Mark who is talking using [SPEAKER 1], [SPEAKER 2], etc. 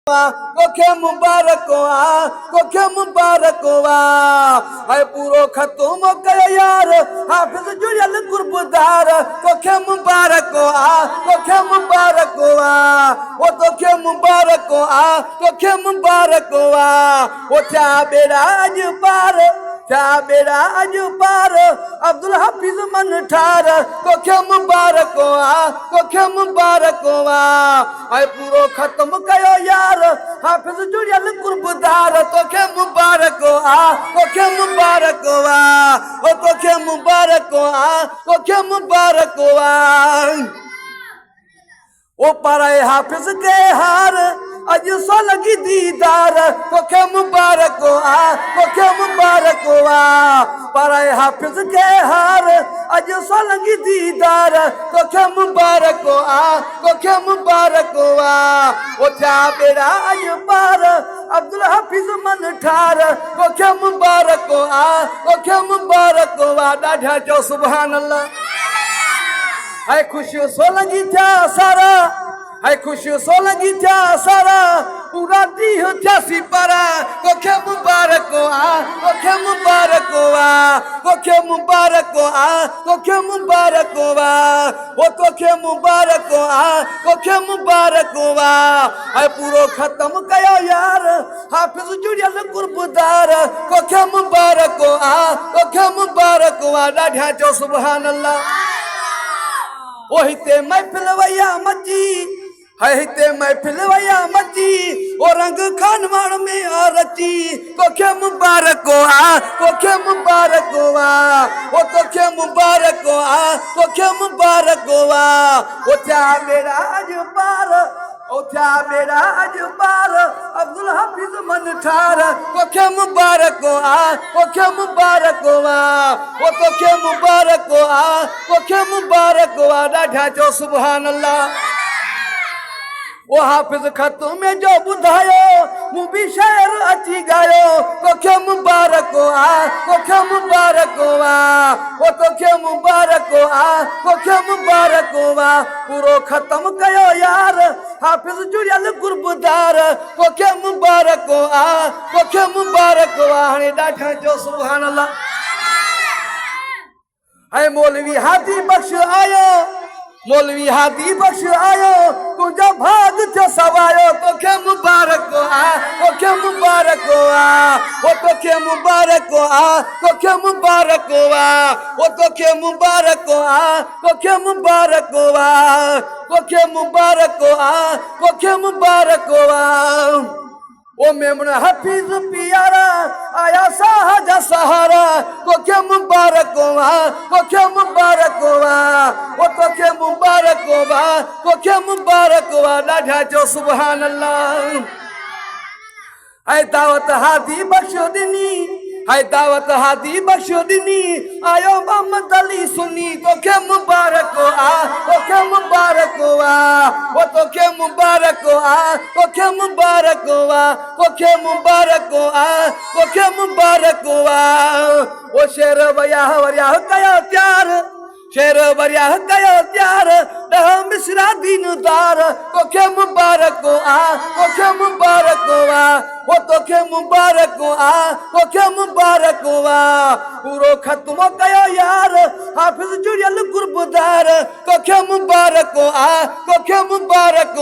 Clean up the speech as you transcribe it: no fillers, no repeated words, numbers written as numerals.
[SPEAKER 1] कोखे मुबारक कोखे मुबारक है पूरो खत्म कयो यार हाफिज जुड़ल गुरबदार कोखे मुबारक कोखे मुबारक ओ तोखे मुबारक कोखे मुबारक ओ छा बेराज पार छा बेराज पार अब्दुल हफीज मन ठार कोखे मुबारक कोखे मुबारक है पूरो खत्म कयो यार हाफिज जुड़ल गुरबदार तोखे मुबारक तोखे मुबारक ओ तोखे मुबारक तोखे मुबारक ओ पराए हाफिज के हार अज सोलगी दीदार तोखे मुबारक तोखे मुबारक पराए हाफिज के हार अज सोलगी दीदार तोखे मुबारक तोखे मुबारक ओ छा बेड़ा अज पार अब्दुल हफीज मन ठार तोखे मुबारक तोखे मुबारक ॾाढा चओ सुभान अल्लाह है खुशी सोलंगी थया सारा है खुशी सोलंगी थया सारा पूरा ॾींहुं थियासीं पारा तोखे मुबारक तोखे मुबारक तोखे मुबारक तोखे मुबारक ओ तोखे मुबारक तोखे मुबारक है पूरो खत्म कयो यार हाफिज जुड़ियल गुरबदार तोखे मुबारक तोखे मुबारक ॾाढा चओ सुभान अल्लाह ओ हिते महफिल वया मची है हिते महफिल वया मची ओ रंग खान माण में आ रची तोखे मुबारक तोखे मुबारक ओ तोखे मुबारक तोखे मुबारक ओ छा बेड़ा अज पार ओ छा बेड़ा अज पार अब्दुल हफीज मन ठार तोखे मुबारक तोखे मुबारक ओ तोखे मुबारक तोखे मुबारक ॾाढा चओ सुभान अल्लाह ओ हाफिज खत में जो ॿुधायो मूं बि शेर अची गायो तोखे मुबारक तोखे मुबारक ओ तोखे मुबारक तोखे मुबारक पूरो खत्म कयो यार हाफिज जुड़ियल गुरबदार तोखे मुबारक तोखे मुबारक हाणे ॾाढा चओ सुभान अल्लाह है मौलवी हादी बख्श आयो मौलवी हादी बख्श आयो तुझा भाग थे सवायो तोखे मुबारक तोखे मुबारक ओ तोखे मुबारक तोखे मुबारक ओ तोखे मुबारक तोखे मुबारक तोखे मुबारक तोखे मुबारक ओ मेमना हफीज पियारा आया साहज सहारा तोखे मुबारक तोखे मुबारक ओ तोखे मुबारक तोखे मुबारक ॾाढा चओ सुभान अल्लाह है दावत हादी बख्श ॾिनी है दावत हादी बख्श ॾिनी आयो मोहम्मद अली सुनी तोखे मुबारक तोखे मुबारक ओ तोखे मुबारक तोखे मुबारक तोखे मुबारक तोखे मुबारक ओ शेर वया वरिया कयो त्यार शेर वरिया कयो त्यार ॾह मिसरा दीनदार तोखे मुबारक तोखे मुबारक ओ तोखे मुबारक तोखे मुबारक पूरो खत्म कयो यार हाफिज जुड़ियल गुरबदार तोखे मुबारक तोखे मुबारक